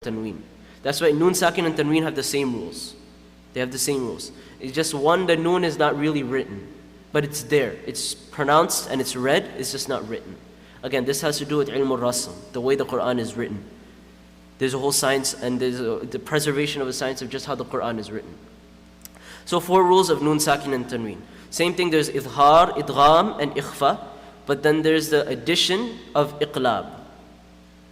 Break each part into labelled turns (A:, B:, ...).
A: tanween. That's why noon sakin and tanween have the same rules. They have the same rules. It's just one, the noon is not really written, but it's there. It's pronounced and it's read, it's just not written. Again, this has to do with ilm al-rasm, the way the Quran is written. There's a whole science, and there's the preservation of a science of just how the Quran is written. So 4 rules of noon sakin and tanween. Same thing, there's idhar, idgham, and ikhfa, but then there's the addition of iqlab.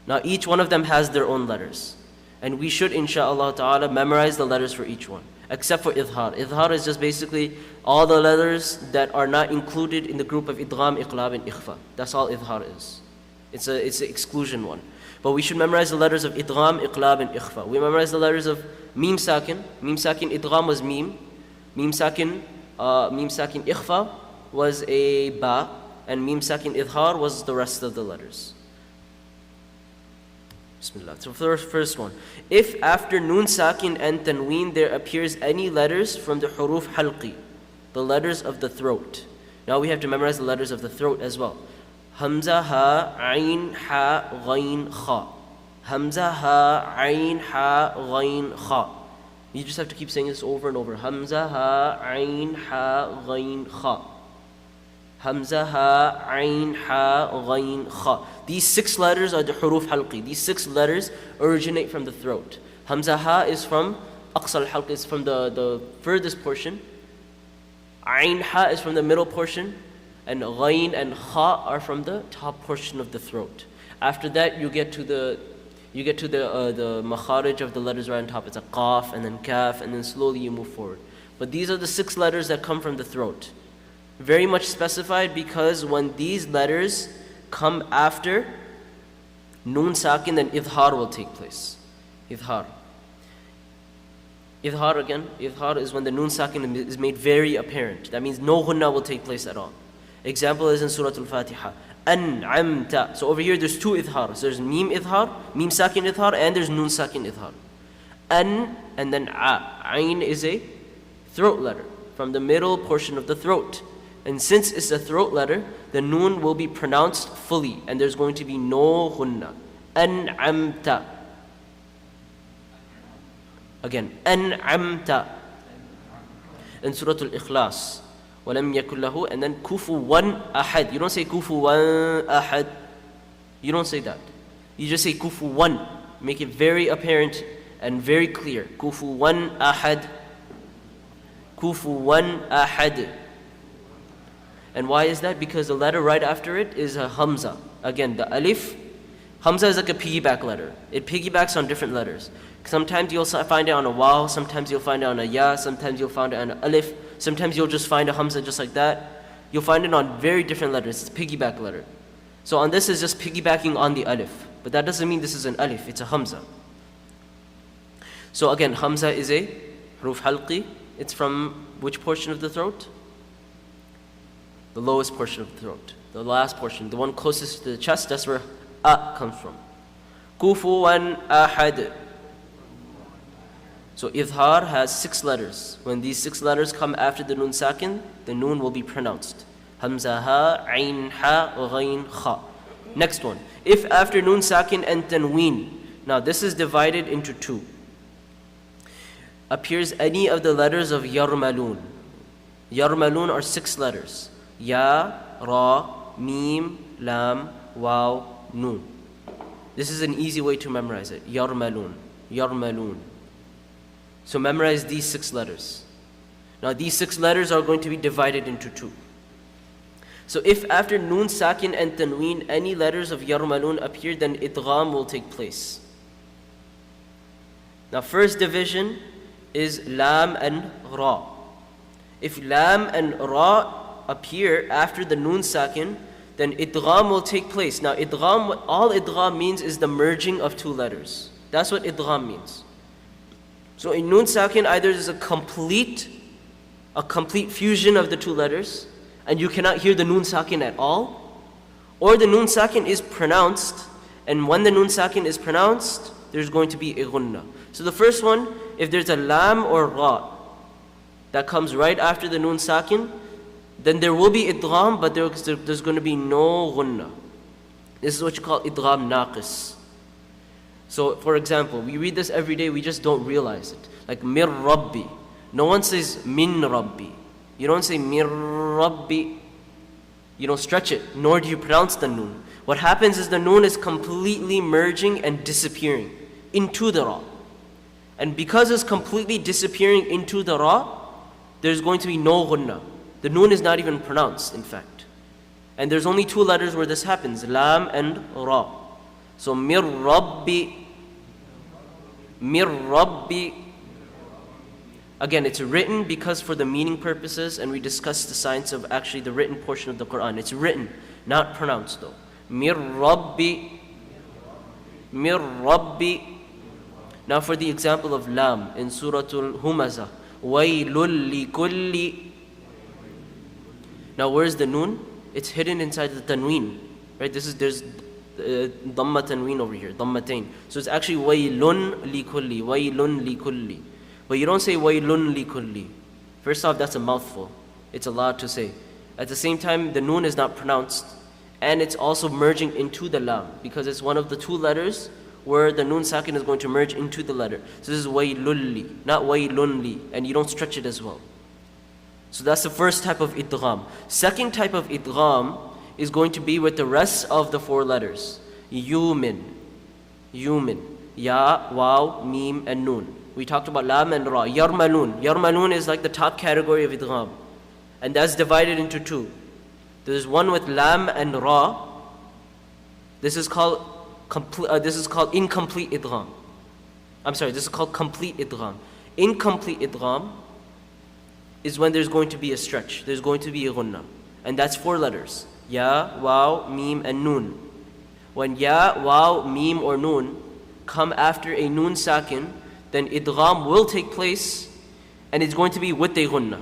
A: Now each one of them has their own letters. And we should, insha'Allah ta'ala, memorize the letters for each one. Except for idhar. Idhar is just basically all the letters that are not included in the group of idgham, iqlab, and ikhfa. That's all idhar is. It's an exclusion one. But we should memorize the letters of idgham, iqlab, and ikhfa. We memorize the letters of mim sakin. Mim sakin idgham was mim. Mim sakin ikhfa was a ba. And mim sakin idhar was the rest of the letters. Bismillah. So first one. If after noon sakin and tanween there appears any letters from the huruf halqi, the letters of the throat. Now we have to memorize the letters of the throat as well. Hamza, ha, ayn, ha, ghayn, kha. Hamza, ha, ayn, ha, ghayn, kha. You just have to keep saying this over and over. Hamza, ha, ayn, ha, ghayn, kha. Hamza, ha, ayn, ha, ghayn, kha. These 6 letters are the huruf halqi. These 6 letters originate from the throat. Hamza, ha is from aqsa al-halq, is from the furthest portion. Ayn, ha is from the middle portion. And ghayn and kha are from the top portion of the throat. After that, you get to the makharij of the letters right on top. It's a qaf and then kaf, and then slowly you move forward. But these are the 6 letters that come from the throat. Very much specified, because when these letters come after noon sakin, then idhar will take place. Idhar. Idhar again, idhar is when the noon sakin is made very apparent. That means no ghunnah will take place at all. Example is in Surah Al-Fatiha. An'amta. So over here there's 2 idhars. There's mim idhar, mim sakin idhar, and there's noon sakin idhar. An and then a. Ayn is a throat letter from the middle portion of the throat. And since it's a throat letter, the noon will be pronounced fully, and there's going to be no ghunnah. An'amta. Again, an'amta. In Surah Al-Ikhlas, وَلَمْ يَكُنْ لَهُ, and then kufuwan ahad. You don't say kufuwan ahad. You don't say that. You just say kufuwan. Make it very apparent and very clear. Kufuwan ahad. Kufuwan ahad. And why is that? Because the letter right after it is a hamza. Again, the alif. Hamza is like a piggyback letter. It piggybacks on different letters. Sometimes you'll find it on a waw, sometimes you'll find it on a ya, sometimes you'll find it on an alif, sometimes you'll just find a hamza just like that. You'll find it on very different letters. It's a piggyback letter. So on this is just piggybacking on the alif. But that doesn't mean this is an alif, it's a hamza. So again, hamza is a huruf halqi. It's from which portion of the throat? The lowest portion of the throat. The last portion, the one closest to the chest, that's where a comes from. Kufuwan ahad. So idhar has 6 letters. When these 6 letters come after the noon sakin, the noon will be pronounced. Hamza, ha, ayn, ha, ghayn, kha. Next one. If after noon sakin and tanween, now this is divided into 2, appears any of the letters of yarmalun. Yarmalun are 6 letters. Ya, ra, mim, lam, waw, noon. This is an easy way to memorize it. Yarmalun. Yarmalun. So memorize these 6 letters. Now these 6 letters are going to be divided into 2. So if after noon sakin and tanween any letters of yarmalun appear, then idgham will take place. Now first division is lam and ra. If lam and ra appear after the noon sakin, then idgham will take place. Now idgham, all idgham means is the merging of 2 letters. That's what idgham means. So in noon sakin, either there's a complete fusion of the 2 letters, and you cannot hear the noon sakin at all, or the noon sakin is pronounced, and when the noon sakin is pronounced, there's going to be a ghunnah. So the first one, if there's a lam or ra that comes right after the noon sakin, then there will be idgham, but there's going to be no ghunnah. This is what you call idgham naqis. So for example, we read this every day, we just don't realize it. Like mir rabbi. No one says min rabbi. You don't say mir rabbi. You don't stretch it, nor do you pronounce the noon. What happens is the noon is completely merging and disappearing into the ra. And because it's completely disappearing into the ra, there's going to be no ghunna. The noon is not even pronounced, in fact. And there's only two letters where this happens, lam and ra. So mir rabbi. Again, it's written because for the meaning purposes, and we discussed the science of actually the written portion of the Quran. It's written, not pronounced though. Mir rabbi. Now for the example of lam in Surah Al-Humazah, waylul likulli. Now where's the noon? It's hidden inside the tanween, right? There's dhamma tanween over here, dhammatain. So it's actually waylun likulli. But you don't say waylun likulli. First off, that's a mouthful. It's allowed to say. At the same time, the noon is not pronounced, and it's also merging into the lam because it's one of the two letters where the noon sakin is going to merge into the letter. So this is waylulli, not waylunli, and you don't stretch it as well. So that's the first type of idgham. Second type of idgham is going to be with the rest of the four letters. Yumin. Ya, waw, mim, and noon. We talked about lam and ra. Yarmalun. Yarmalun is like the top category of idgham. And that's divided into two. There's one with lam and ra. This is called incomplete idgham. This is called complete idgham. Incomplete idgham is when there's going to be a stretch. There's going to be a ghunnah. And that's four letters. Ya, waw, mim, and noon. When ya, waw, mim, or noon come after a noon sakin, then idgham will take place, and it's going to be with a ghunnah.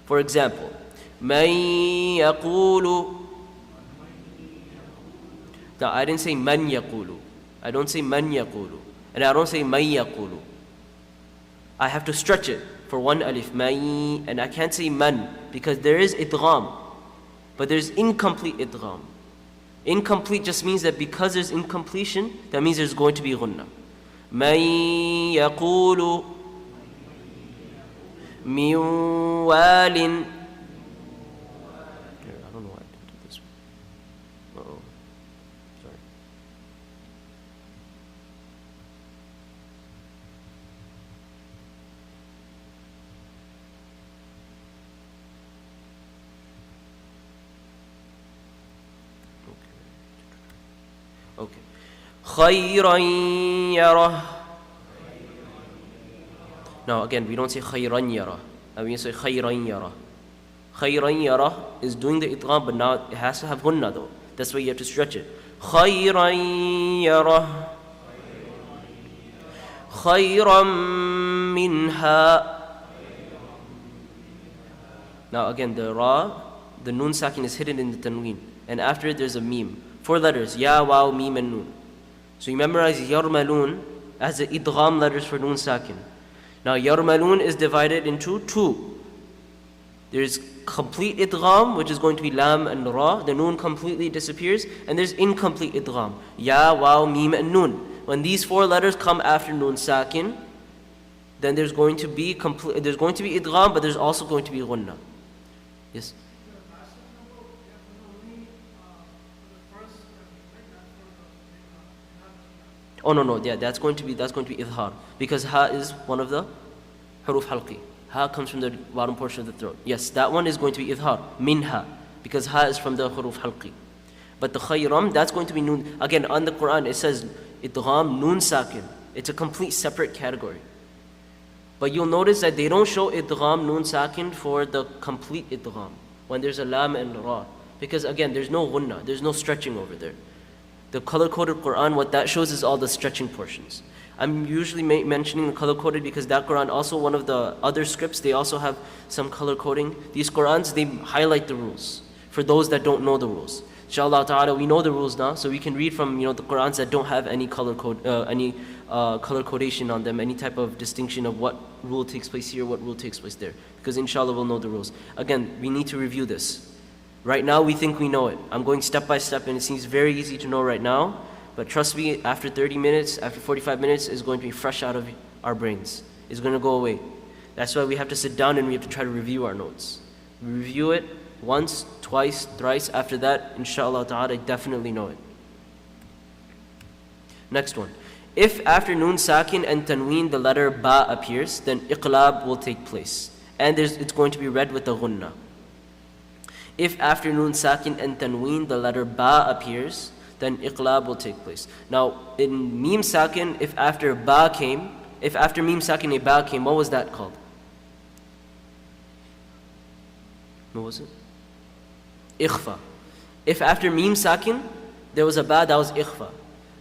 A: For example, man yaqulu. Now I didn't say man yaqulu. I don't say man yaqulu. And I don't say man yaqulu. I have to stretch it for one alif, man, and I can't say man because there is idgham, but there's incomplete idgham. Incomplete just means that because there's incompletion, that means there's going to be ghunnah. Man yaqulu min walin. I don't know why I didn't do this one. Uh-oh. Sorry. Okay. Khayran yarah. Now again, we don't say khayran yarah. We say khayran yarah. Khayran yarah is doing the idgham, but now it has to have ghunnah though. That's why you have to stretch it. Khayran yarah. Khayran minha. Now again, the ra, the noon sakin is hidden in the tanween, and after it there's a mim. Four letters, ya, waw, mim, and noon. So you memorize yarmalun as the idgham letters for noon sakin. Now yarmalun is divided into two. There's complete idgham, which is going to be lam and ra. The noon completely disappears, and there's incomplete idgham, ya, waw, mim, and noon. When these four letters come after noon sakin, then there's going to be idgham, but there's also going to be ghunnah. Yes. Oh no, yeah, that's going to be idhar, because ha is one of the huruf halqi. Ha comes from the bottom portion of the throat. Yes, that one is going to be idhar, minha, because ha is from the huruf halqi. But the khayram, that's going to be noon. Again, on the Quran it says idgham noon sakin. It's a complete separate category. But you'll notice that they don't show idgham noon sakin for the complete idgham when there's a lam and ra, because again there's no ghunnah, there's no stretching over there. The color-coded Quran, what that shows is all the stretching portions. I'm usually mentioning the color-coded because that Quran, also one of the other scripts, they also have some color coding. These Qurans, they highlight the rules for those that don't know the rules. Inshallah ta'ala, we know the rules now, so we can read from the Qurans that don't have any color codation on them, any type of distinction of what rule takes place here, what rule takes place there. Because inshallah we'll know the rules. Again, we need to review this. Right now we think we know it. I'm going step by step and it seems very easy to know right now, But trust me, after 30 minutes, after 45 minutes, it's going to be fresh out of our brains. It's going to go away. That's why we have to sit down and we have to try to review our notes. We review it once, twice, thrice. After that, inshallah ta'ala, I definitely know it. Next one. If after nun sakin and tanween the letter ba appears, then iqlab will take place. And it's going to be read with the gunna. If after nun sakin and tanween the letter ba appears, then iqlab will take place. Now, in mim sakin, if after mim sakin a ba came, what was that called? What was it? Ikhfa. If after mim sakin there was a ba, that was ikhfa.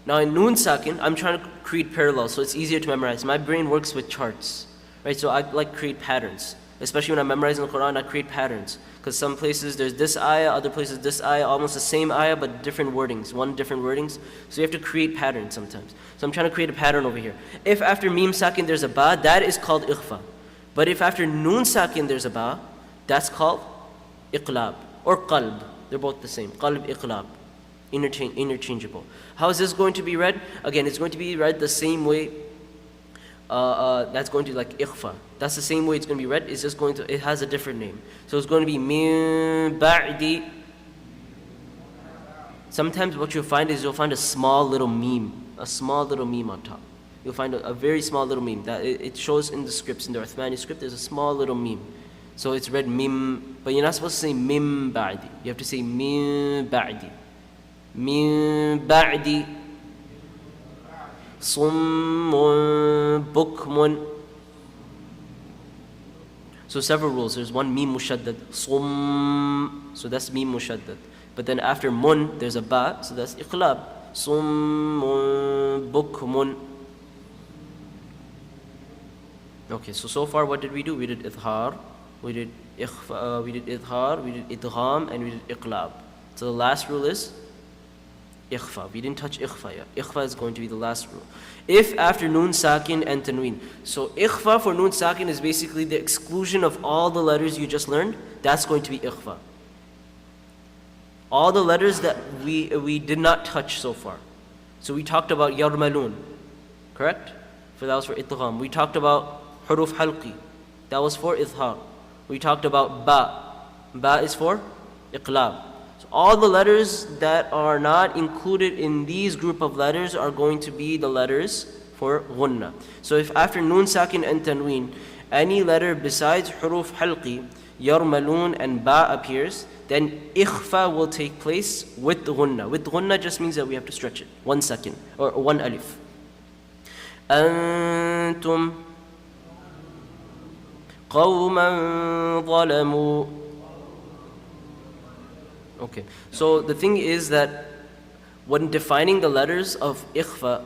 A: Now in nun sakin, I'm trying to create parallels so it's easier to memorize. My brain works with charts, right? So I like create patterns. Especially when I'm memorizing the Quran, I create patterns. Because some places there's this ayah, other places this ayah, almost the same ayah but different wordings, different wordings. So you have to create patterns sometimes. So I'm trying to create a pattern over here. If after mim sakin there's a ba, that is called ikhfa. But if after nun sakin there's a ba, that's called iqlab or qalb. They're both the same. Qalb, iqlab. Interchangeable. How is this going to be read? Again, it's going to be read the same way. That's going to be like ikhfa. That's the same way it's going to be read. It's just going to, it has a different name. So it's going to be min ba'di. Sometimes what you'll find is you'll find a small little meme on top. You'll find a very small little meme that it shows in the scripts, in the Uthmani script. There's a small little meme. So it's read mim, but you're not supposed to say min ba'di. You have to say min ba'di. Min ba'di summun bukmun. So several rules. There's one mim mushaddad, sum. So that's mim mushaddad. But then after mun, there's a ba. So that's iqlab. Summun bukmun. Okay. So far, what did we do? We did idhar, we did ikhfa, we did idhar, we did idgham, and we did iqlab. So the last rule is ikhfa. We didn't touch ikhfa yet. Ikhfa is going to be the last rule. If after nun sakin and tanween. So ikhfa for nun sakin is basically the exclusion of all the letters you just learned. That's going to be ikhfa. All the letters that we did not touch so far. So we talked about yarmalun, correct? For that was for idgham. We talked about huruf halqi. That was for idhar. We talked about ba. Ba is for iqlab. All the letters that are not included in these group of letters are going to be the letters for gunna. So if after nun sakin and tanween, any letter besides huruf halqi, yarmalun and ba appears, then ikhfa will take place with gunna. With gunna just means that we have to stretch it 1 second or 1 alif. Antum qawman zalamu. Okay, so the thing is that when defining the letters of ikhfa,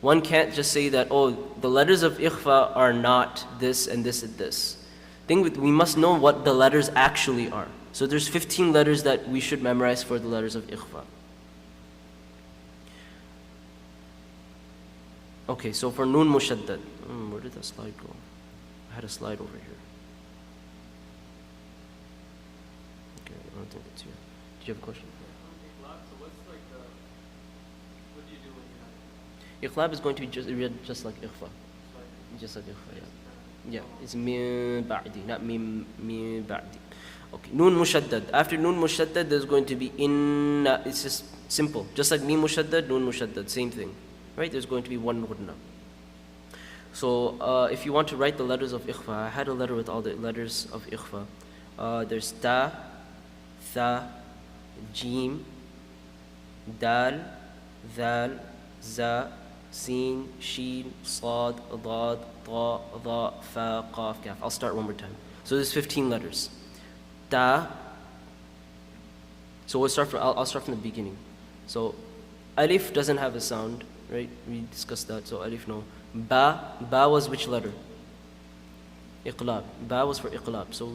A: one can't just say that, oh, the letters of ikhfa are not this and this and this. We must know what the letters actually are. So there's 15 letters that we should memorize for the letters of ikhfa. Okay, so for nun mushaddad, where did that slide go? I had a slide over here. I don't think it's here. Do you have a question?
B: So what's like what do you do when you have
A: Iqlab is going to be just like ikhfa. Just like ikhfa, yeah. Yeah, it's min ba'di, not min ba'di. Okay, nun mushaddad. After nun mushaddad, there's going to be inna. It's just simple. Just like mim mushaddad, nun mushaddad, same thing. Right? There's going to be one ghunna. So if you want to write the letters of ikhfa, I had a letter with all the letters of ikhfa. There's ta, tha, jim, dal, dhal, za, sin, sheen, sad, dad, ta, dha, fa, qaf, kaf. I'll start one more time. So there's 15 letters. Ta. So I'll start from the beginning. So alif doesn't have a sound, right? We discussed that. So alif no. Ba was which letter? Iqlab. Ba was for iqlab. So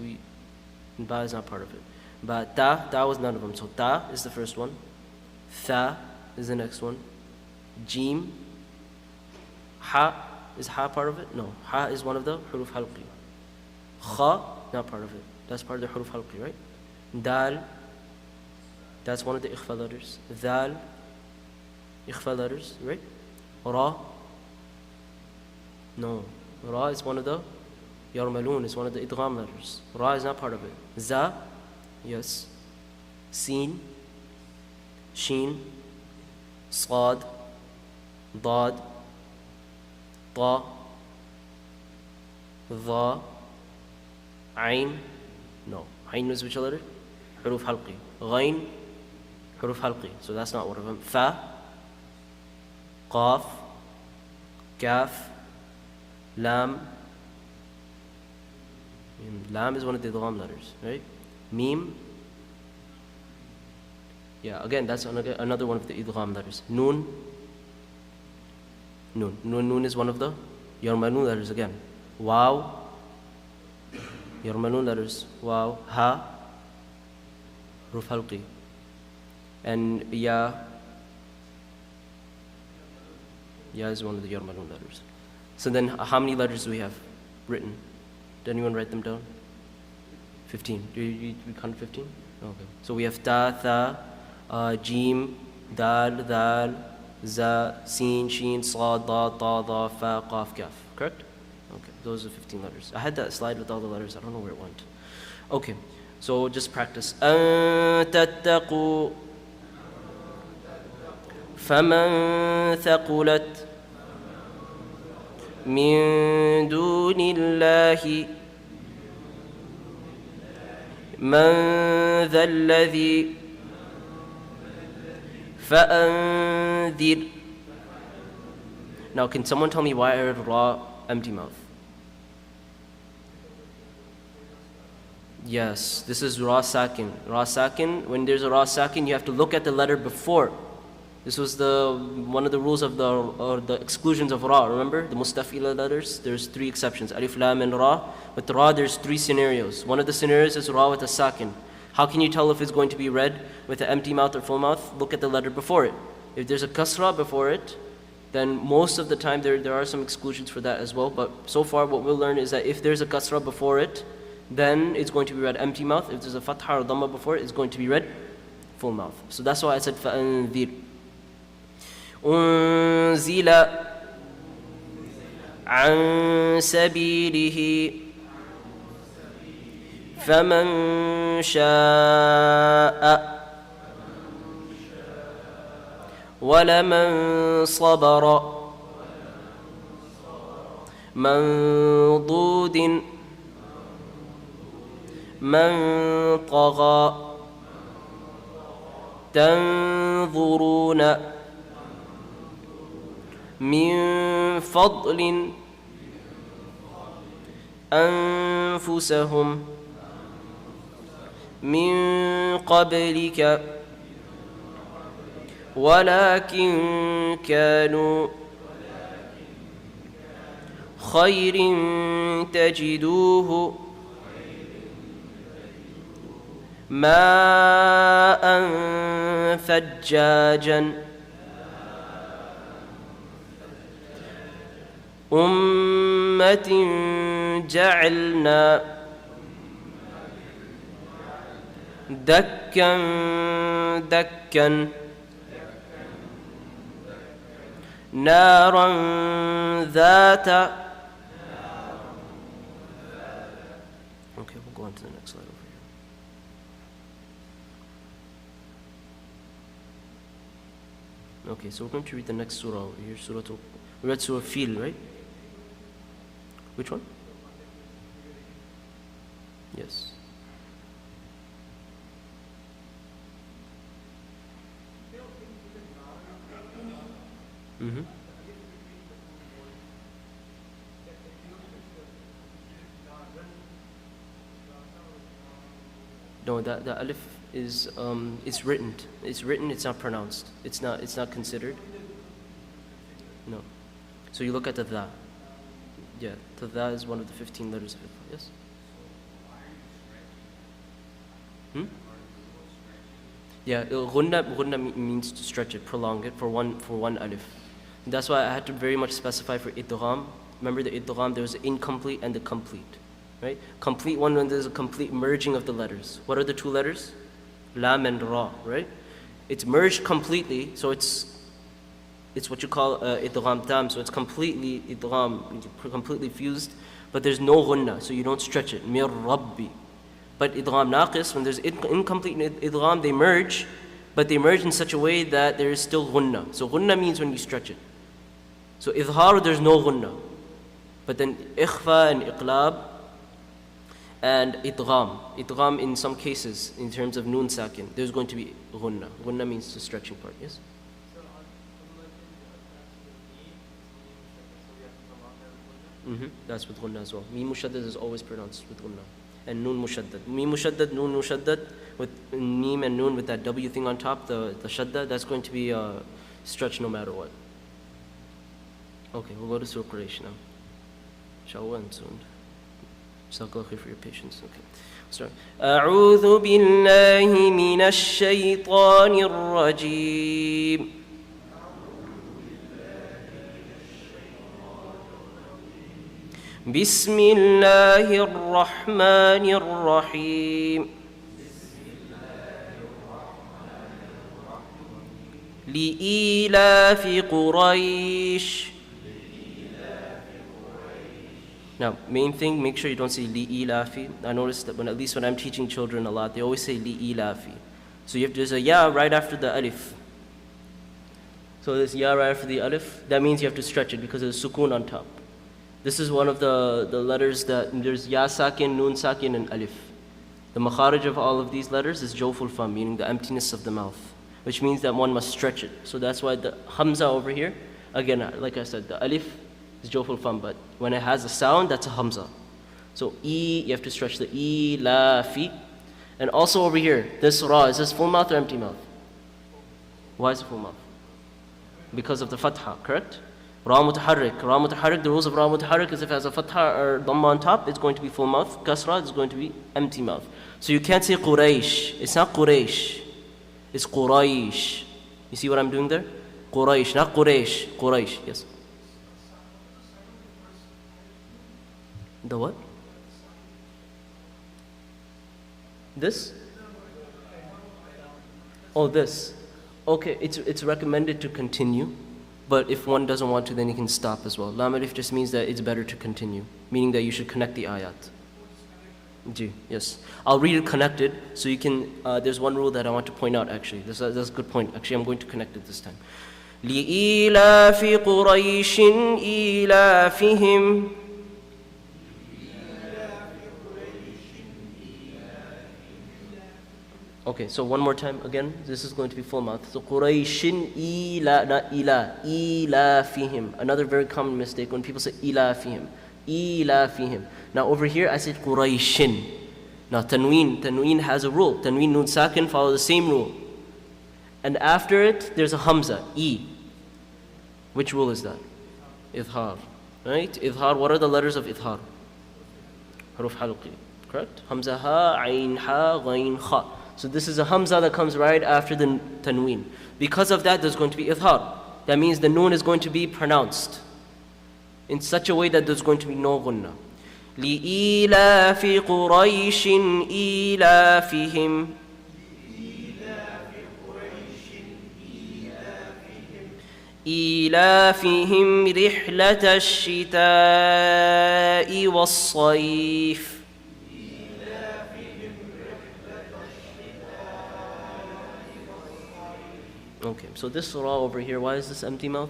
A: ba is not part of it. Ba, ta was none of them. So ta is the first one. Tha is the next one. Jim. Ha, is ha part of it? No. Ha is one of the huruf halqi. Kha, not part of it. That's part of the huruf halqi, right? Dal, that's one of the ikhfa letters. Dhal, Ikhfa letters, right? Ra? No. Ra is one of the Yarmalun is one of the idgham letters. Ra is not part of it. Za? Yes. Sin? Sheen? Sad? Dad? Ta? Dha? Ain? No. Ain is which letter? Huruf halqi. Ghain? Huruf halqi. So that's not one of them. Fa? Qaf? Kaf? Lam? Lam is one of the idgham letters, right? Mim? Yeah, again, that's another one of the idgham letters. Noon? Noon. Noon is one of the Yarmalun letters again. Wow? Yarmalun letters. Wow. Ha? Huruf halqi. And Ya? Ya is one of the Yarmalun letters. So then, how many letters do we have written? Did anyone write them down? 15. Do you count 15? Okay. So we have Ta, Tha, Jim, Dal, Dal, Za, Sin, Sheen, Sad, Da, Ta, Da, Fa, Qaf, Kaf. Correct? Okay. Those are 15 letters. I had that slide with all the letters. I don't know where it went. Okay. So just practice. أَن تَتَّقُوا فَمَن ثَقُلَتْ من دون الله من ذا الذي فأنذر. Now can someone tell me why I heard Ra empty mouth? Yes, this is Ra Sakin. Ra Sakin, when there's a Ra Sakin, you have to look at the letter before. This was one of the rules of the exclusions of Ra. Remember the Mustafila letters? There's 3 exceptions: Alif, Lam, and Ra. With Ra, there's 3 scenarios. One of the scenarios is Ra with a sakin. How can you tell if it's going to be read with an empty mouth or full mouth? Look at the letter before it. If there's a kasra before it, then most of the time there are some exclusions for that as well. But so far, what we'll learn is that if there's a kasra before it, then it's going to be read empty mouth. If there's a fatha or dhamma before it, it's going to be read full mouth. So that's why I said فَأَنذِرْ. أنزل عن سبيله فمن شاء ولمن صبر منضود من طغى تنظرون من فضل أنفسهم من قبلك ولكن كانوا خير تجدوه ماء ثجاجا أمة جعلنا دكا دكا نارا ذات. Okay, we'll go on to the next slide over here. Okay, so we're going to read the next surah over here. We read Surah Fil, right? Which one? Yes. Mm-hmm. No, the alif is it's written. It's written. It's not pronounced. It's not considered. No. So you look at the dha. Yeah, the dha is one of the 15 letters of it. Yes. Yeah, ghunna means to stretch it, prolong it for one alif. And that's why I had to very much specify for idgham. Remember the idgham, there was the incomplete and the complete, right? Complete one when there's a complete merging of the letters. What are the 2 letters? Lam and Ra, right? It's merged completely, so it's It's what you call idgham tam, so it's completely idgham, completely fused, but there's no gunna, so you don't stretch it. Mir Rabbi. But idgham naqis, when there's incomplete idgham, they merge, but they merge in such a way that there is still gunna. So gunna means when you stretch it. So idhar, there's no gunna. But then ikhfa and iqlab and idgham. Idgham in some cases, in terms of noon sakin, there's going to be gunna. Gunna means the stretching part, yes?
B: So on the attached to the knee,
A: That's with gunna as well. Mim mushaddad is always pronounced with gunna. And noon mushaddad. Mim mushaddad, noon mushaddad, with mim and noon with that W thing on top, the shadda, that's going to be stretched no matter what. Okay, we'll go to Surah Quraysh now. Shall we end soon? Jazakallahu Khairun for your patience. Okay. Start. أعوذ بالله من الشيطان الرجيم. بسم الله الرحمن الرحيم. لإيلاف قريش. Now, main thing, make sure you don't say li'ilafi. I noticed that at least when I'm teaching children a lot, they always say li'ilafi. So there's a ya right after the alif. So there's ya right after the alif. That means you have to stretch it because there's sukoon on top. This is one of the letters that there's ya sakin, noon sakin, and alif. The makharij of all of these letters is jawful fam, meaning the emptiness of the mouth, which means that one must stretch it. So that's why the hamza over here, again, like I said, the alif is jawful fam, but when it has a sound, that's a hamza. So you have to stretch the la, fi. And also over here, this ra, is this full mouth or empty mouth? Why is it full mouth? Because of the fatha, correct? Ra mutaharrik, the rules of ra mutaharrik is if it has a fatha or dhamma on top, it's going to be full mouth. Kasra is going to be empty mouth. So you can't say Quraysh. It's not Quraysh. It's Quraysh. You see what I'm doing there? Quraysh, not Quraysh. Quraysh, yes. The what? This? Oh, this. Okay, it's recommended to continue, but if one doesn't want to, then he can stop as well. Lam alif just means that it's better to continue, meaning that you should connect the ayat. Yes. I'll read it connected, so you can, there's one rule that I want to point out actually. That's a good point. Actually, I'm going to connect it this time. لِإِيلَافِ قُرَيْشٍ إِيلَافِهِمْ. Okay, so one more time again. This is going to be full mouth. So Qurayshin ila, not ila, ilafihim. Another very common mistake when people say ilafihim. Ilafihim. Now over here I said Qurayshin. Now tanween has a rule. Tanween nun sakin follow the same rule. And after it there's a hamza, e. Which rule is that? Idhar. Right? Idhar, what are the letters of idhar? Haruf halqi. Correct? Hamza ha, ayn ha, ghayn kha. So this is a hamza that comes right after the tanween. Because of that, there's going to be idhar. That means the noon is going to be pronounced in such a way that there's going to be no gunna. لِإِيلَافِ قُرَيْشٍ إِيلَافِهِمْ. إِيلَافِهِمْ رِحْلَةَ الشِّتَاءِ وَالصَّيْفِ. Okay, so this surah over here, why is this empty mouth?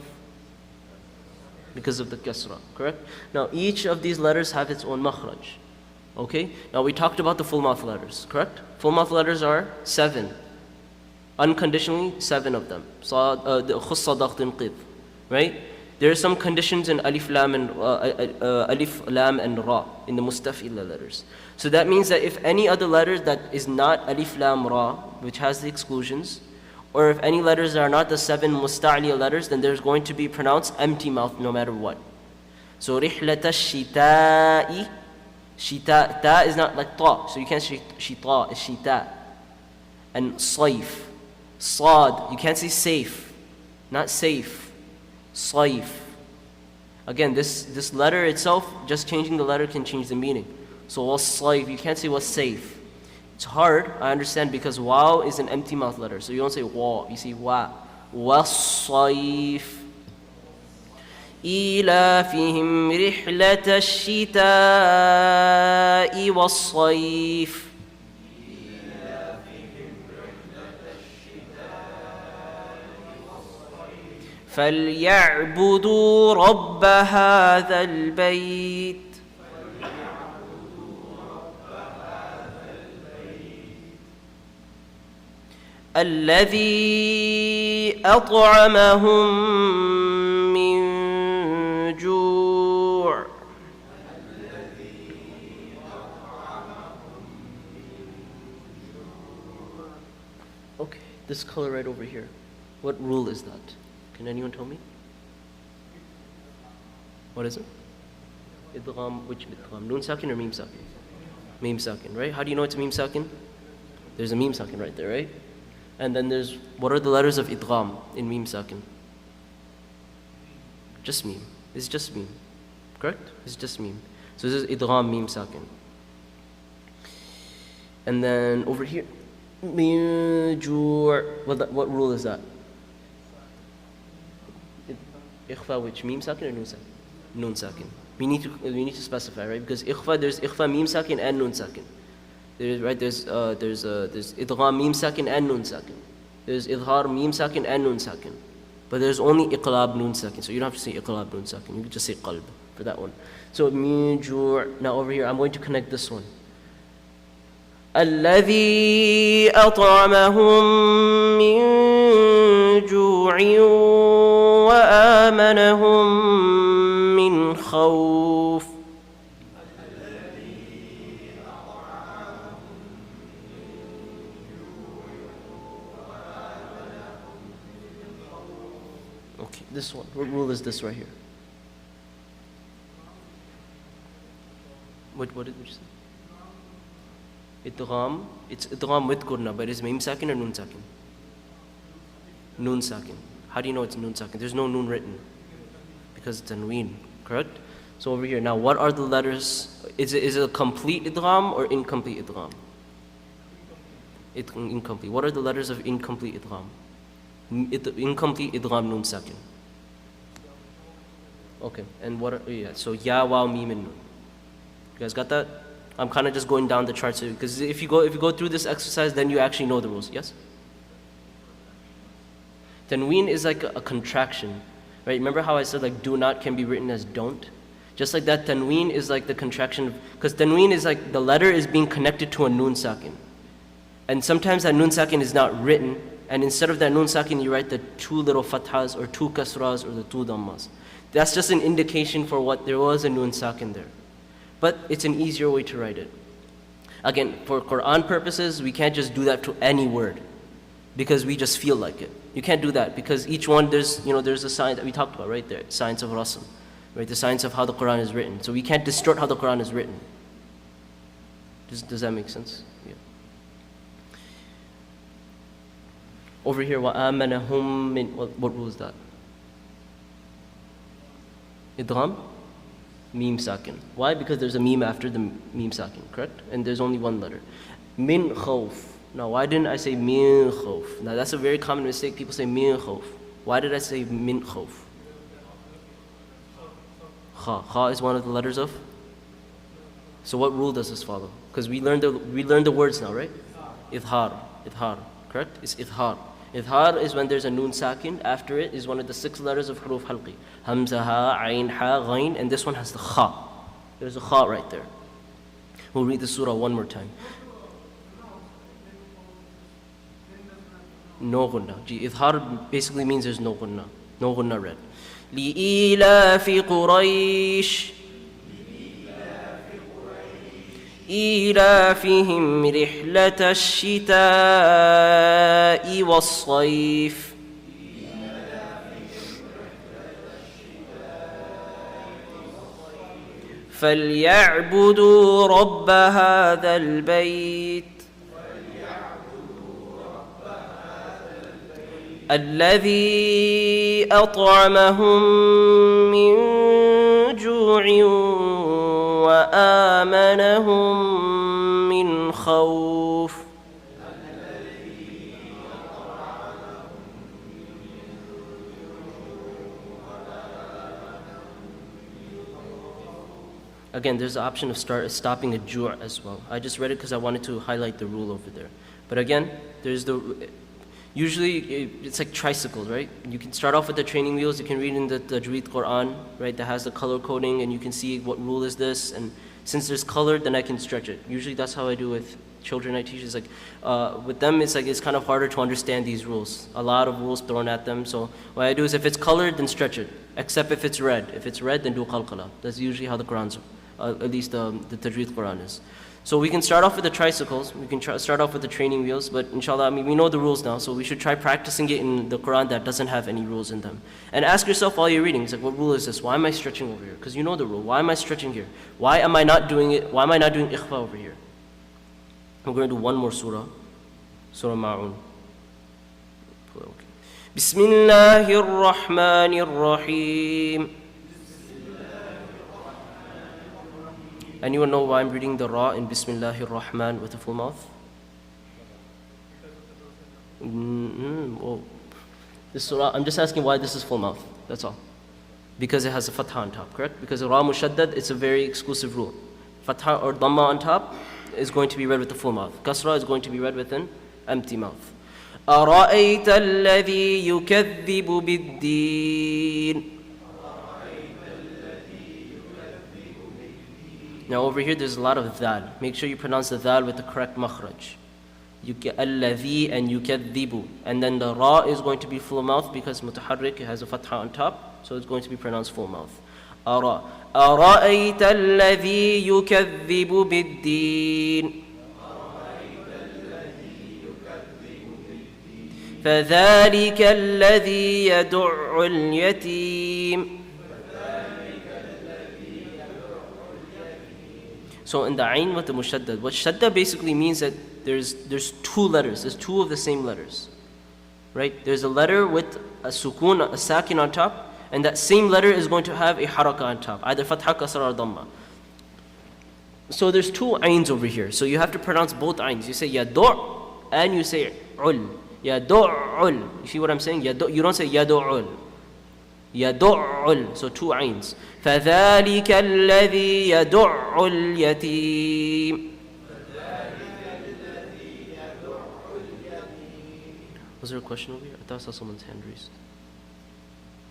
A: Because of the kasra, correct? Now each of these letters have its own makhraj. Okay? Now we talked about the full mouth letters, correct? Full mouth letters are 7. Unconditionally, 7 of them. The khussa daghtin qid. Right? There are some conditions in alif, lam and ra in the mustaf'ila letters. So that means that if any other letter that is not alif, lam, ra, which has the exclusions, or if any letters are not the 7 musta'liya letters, then there's going to be pronounced empty mouth no matter what. So rihlata shita'i, shita, ta is not like ta, so you can't say shita, it's shita. And sayf, sad, you can't say safe, not safe, sayf. Again, this letter itself, just changing the letter can change the meaning. So was sayf, you can't say was safe. It's hard, I understand, because waw is an empty mouth letter. So you don't say wa, you say wa. Wasayf. إيلافهم رحلة الشتاء والصيف فليعبدوا رب هذا البيت الذي أطعمهم من جوع. Okay, this color right over here. What rule is that? Can anyone tell me? What is it? Idgham, which idgham? Noon sakin or mim sakin? Mim sakin, right? How do you know it's mim sakin? There's a mim sakin right there, right? And then there's, what are the letters of idgham in mim sakin? Just mim. It's just mim. Correct? It's just mim. So this is idgham mim sakin. And then over here, min ju'. What rule is that? Ikhfa which? Mim sakin or noon sakin? Noon sakin. We need to specify, right? Because ikhfa, there's ikhfa mim sakin and noon sakin. There's idgham mim sakin and noon sakin. There's idhar mim sakin and noon sakin. But there's only iqlab noon sakin. So you don't have to say iqlab noon sakin. You can just say qalb for that one. So min ju'. Now over here, I'm going to connect this one. الذي أطعمهم من جوع وآمنهم من خوف. Okay, this one. What rule is this right here? What did you say? Idgham, it's idgham with gurna, but is mim sakin or noon sakin? Noon sakin. How do you know it's noon sakin? There's no noon written because it's tanween, correct? So over here, now what are the letters? Is it a complete idgham or incomplete idgham? Incomplete. What are the letters of incomplete idgham? Incomplete idgham noon sakin. Okay, and what are, yeah, so ya, waw, mim, and noon. You guys got that? I'm kind of just going down the charts because if you go through this exercise, then you actually know the rules. Yes? Tanween is like a contraction, right? Remember how I said like do not can be written as don't? Just like that, tanween is like the contraction, because tanween is like the letter is being connected to a noon sakin. And sometimes that noon sakin is not written, and instead of that noon sakin, you write the two little fathas or two kasras or the two dhammas. That's just an indication for what there was a noon sakin there. But it's an easier way to write it. Again, for Quran purposes, we can't just do that to any word because we just feel like it. You can't do that because each one, there's a science that we talked about right there, science of rasm, right? The science of how the Quran is written. So we can't distort how the Quran is written. Does that make sense? Yeah. Over here, وَآمَنَهُمْ min. What rule is that? Idgham? Mim sakin. Why? Because there's a mim after the mim sakin, correct? And there's only one letter. Min khawf. Now, why didn't I say min khawf? Now, that's a very common mistake. People say min khawf. Why did I say min khawf? Kha. Kha is one of the letters of? So what rule does this follow? Because we learned the words now, right? Idhar. Idhar. Correct? It's idhar. Idhar is when there's a noon sakin. After it is one of the 6 letters of huruf halqi. Hamza, ha, ayn, ha, ghayn. And this one has the kha. There's a kha right there. We'll read the surah one more time. No gunna. Idhar basically means there's no gunna. No gunna read. لِإِيلَافِ قُرَيْشٍ إِيلَافِهِمْ رِحْلَةَ الشِّتَاءِ وَالصَّيْفِ فَلْيَعْبُدُوا رَبَّ هَذَا الْبَيْتِ الذي أطعمهم من جوع وآمنهم من خوف. Again, there's the option of stopping a ju' as well. I just read it because I wanted to highlight the rule over there. But again, there's usually it's like tricycles, right? You can start off with the training wheels. You can read in the Tajweed Quran, right? That has the color coding, and you can see what rule is this. And since there's color, then I can stretch it. Usually that's how I do with children I teach. It's like with them, it's kind of harder to understand these rules. A lot of rules thrown at them. So what I do is if it's colored, then stretch it. Except if it's red. If it's red, then do qalqala. That's usually how the Quran's, at least the Tajweed Quran is. So we can start off with the tricycles. We can start off with the training wheels. But inshallah, I mean, we know the rules now. So we should try practicing it in the Quran that doesn't have any rules in them. And ask yourself while you're reading, it's like, what rule is this? Why am I stretching over here? Because you know the rule. Why am I stretching here? Why am I not doing it? Why am I not doing ikhfa over here? We're going to do one more surah. Surah Ma'un. Okay. Bismillahir Rahmanir Rahim. Anyone know why I'm reading the Ra in Bismillahir Rahman with a full mouth? This surah, I'm just asking why this is full mouth. That's all. Because it has a fatha on top, correct? Because a Ra mushaddad, it's a very exclusive rule. Fatha or dhamma on top is going to be read with the full mouth. Kasra is going to be read with an empty mouth. أَرَأَيْتَ الَّذِي يُكَذِّبُ بِالدِّينِ. Now over here there's a lot of dhal. Make sure you pronounce the dhal with the correct makhraj. الَّذِي and يُكَذِّبُ. And then the ra is going to be full mouth because mutaharrik has a fatha on top. So it's going to be pronounced full mouth. أَرَأَيْتَ الَّذِي يُكَذِّبُ بِالدِّينِ فَذَلِكَ الَّذِي يَدُعُّ الْيَتِيمَ. So in the ayn with the mushaddad, what shadda basically means that there's two letters. There's two of the same letters, right? There's a letter with a sukun, a sakin on top, and that same letter is going to have a haraka on top, either fatha, kasra, or dhamma. So there's two ayns over here. So you have to pronounce both ayns. You say yadu' and you say ul. Yadu'ul. You see what I'm saying? You don't say yadu'ul. Yadu'ul. So two ayns. فَذَلِكَ الَّذِي يَدُعُّ الْيَتِيمَ. Was there a question over here? I thought I saw someone's hand raised.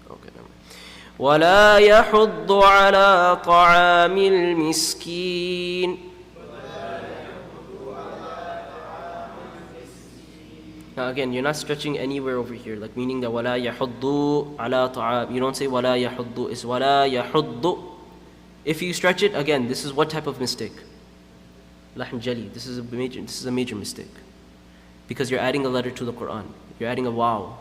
A: Okay, never mind. وَلَا يَحُضُّ عَلَى طَعَامِ الْمِسْكِينِ. Now again, you're not stretching anywhere over here, like meaning that وَلَا يَحُضُّ عَلَى طَعَامِ. You don't say وَلَا يَحُضُّ, it's وَلَا يَحُضُّ. If you stretch it, again, this is what type of mistake? Lahn jali. This is a major mistake. Because you're adding a letter to the Quran. You're adding a waw.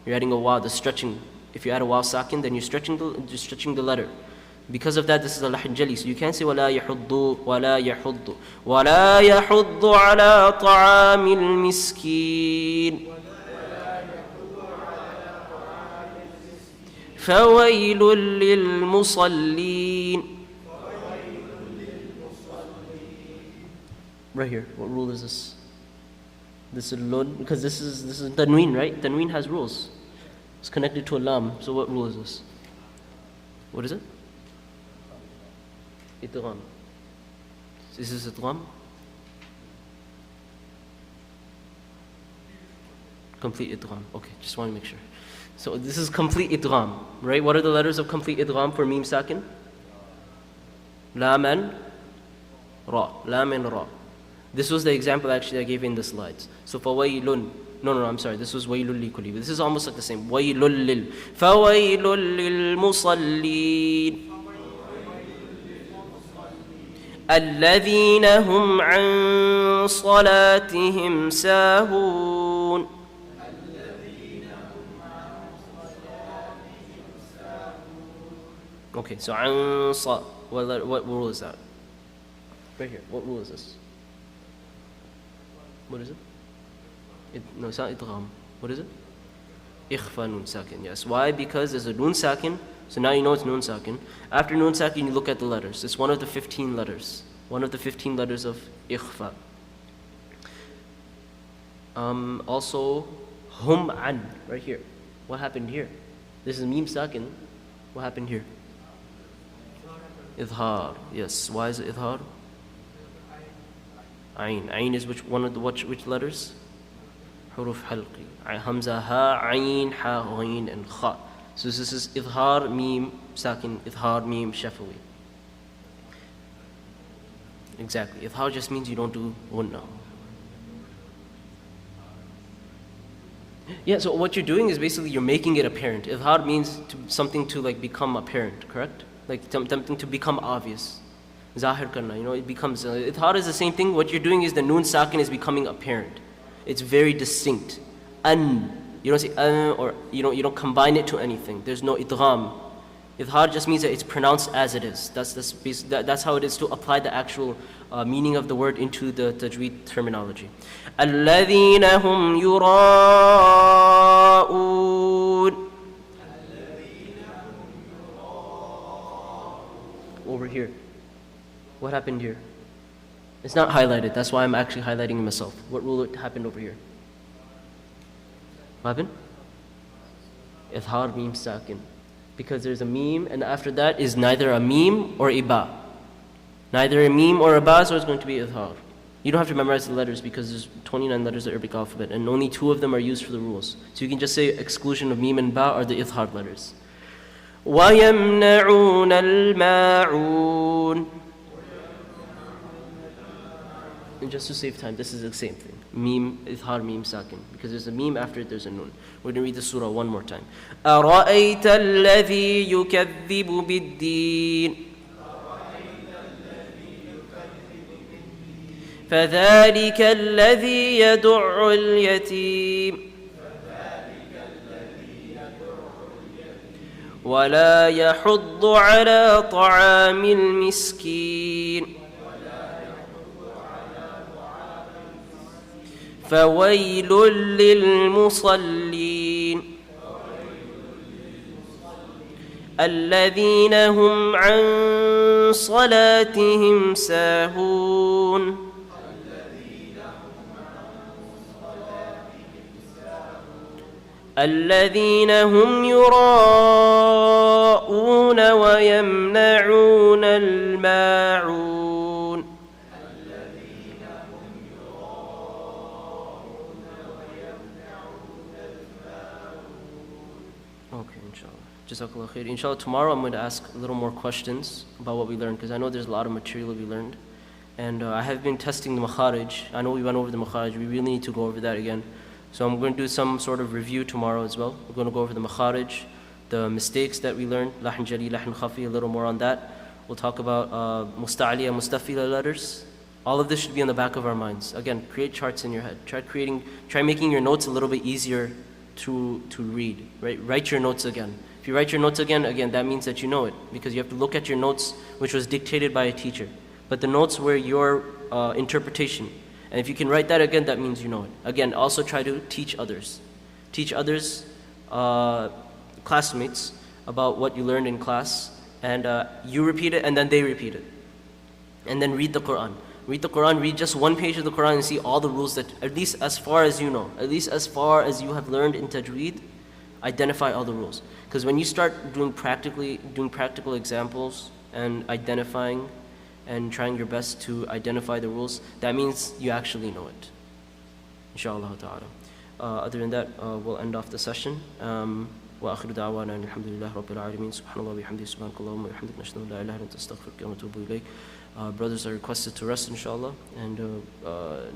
A: You're adding a waw, the stretching. If you add a waw sakin, then you're stretching the letter. Because of that, this is a lahn jali. So you can't say وَلَا يَحُضُّ وَلَا يَحُضُّ وَلَا يَحُضُّ عَلَى طَعَامِ الْمِسْكِينِ فَوَيْلٌ لِلْمُصَلِّينَ. Right here, what rule is this? This is lun, because this is tanween, right? Tanween has rules. It's connected to a lam. So what rule is this? What is it? Idgham. Is this idgham? Complete idgham. Okay, just want to make sure. So this is complete idgham, right? What are the letters of complete idgham for mim sakin? Lam and ra. Lam and ra. This was the example actually I gave in the slides. So fawailun. No, I'm sorry. This was wailul li kulli. This is almost like the same. Wailul lil. Fawailul lil musallin. الذين هم عن صلاتهم ساهون. Okay, so عن ص. What rule is that? Right here. What rule is this? What is it? No, it's not idgham. What is it? Ikhfa nun sakin. Yes. Why? Because there's a nun sakin. So now you know it's nun sakin. After nun sakin, you look at the letters. It's one of the 15 letters. One of the 15 letters of ikhfa. Also, hum an. Right here. What happened here? This is mim sakin. What happened here? Idhar. Yes. Why is it idhar? Ayn. Ayn is which one of the which letters? Huruf halqi. Hamza, ha, ayn, ha, ghayn, and kha. So this is idhar, mim, sakin, idhar, mim, shafawi. Exactly. Idhar just means you don't do gunna. Yeah, so what you're doing is basically you're making it apparent. Idhar means something to like become apparent, correct? Like something to become obvious. Zahir karna, it becomes, idhar is the same thing. What you're doing is the noon sakin is becoming apparent. It's very distinct. You don't say or you don't combine it to anything. There's no idgham. Idhar just means that it's pronounced as it is. That's how it is to apply the actual meaning of the word into the Tajweed terminology. الَّذِينَ هُمْ يُرَاءُونَ. Over here. What happened here? It's not highlighted. That's why I'm actually highlighting myself. What rule happened over here? What happened? Idhar mim sakin. Because there's a meme, and after that is neither a meme or a ba. Neither a meme or a ba, so it's going to be idhar. You don't have to memorize the letters because there's 29 letters of the Arabic alphabet, and only 2 of them are used for the rules. So you can just say exclusion of meme and ba are the idhar letters. وَيَمْنَعُونَ الْمَاعُونَ. And just to save time, this is the same thing. Meme, idhar, meme, sakin. Because there's a meme after it, there's a nun. We're going to read the surah one more time. أَرَأَيْتَ الَّذِي يُكَذِّبُ بِالدِّينِ. فَذَلِكَ الَّذِي يَدُعُّ الْيَتِيمَ وَلَا يَحُضُّ عَلَى طَعَامِ الْمِسْكِينِ فَوَيْلٌ لِلْمُصَلِّينَ الَّذِينَ هُمْ عَنْ صَلَاتِهِمْ سَاهُونَ الَّذِينَ هُمْ يُرَاءُونَ وَيَمْنَعُونَ الْمَاعُونَ. Okay, inshallah. Jazakullahu Khairun. Inshallah, tomorrow I'm going to ask a little more questions about what we learned, because I know there's a lot of material we learned. And I have been testing the makharij. I know we went over the makharij. We really need to go over that again. So I'm going to do some sort of review tomorrow as well. We're going to go over the makharij, the mistakes that we learned, lahn jali, lahn khafi, a little more on that. We'll talk about musta'liya, mustafila letters. All of this should be on the back of our minds. Again, create charts in your head. Try making your notes a little bit easier to read. Right? Write your notes again. If you write your notes again, that means that you know it, because you have to look at your notes, which was dictated by a teacher. But the notes were your interpretation. And if you can write that again, that means you know it. Again, also try to teach others. Teach others, classmates, about what you learned in class. And you repeat it, and then they repeat it. And then read the Quran. Read the Quran, read just one page of the Quran and see all the rules that, at least as far as you know, at least as far as you have learned in Tajweed, identify all the rules. Because when you start doing practical examples and identifying and trying your best to identify the rules, that means you actually know it. Inshallah ta'ala. Other than that, we'll end off the session. وآخر دعوانا أن الحمد لله رب العالمين سبحان الله وبحمده سبحانك اللهم وبحمدك نشهد أن لا إله إلا أنت نستغفرك ونتوب إليك. Brothers are requested to rest, inshallah, and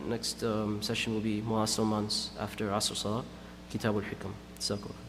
A: next session will be Mu'as Salman's after Asr Salah, Kitab al-Hikam. Jazakallah.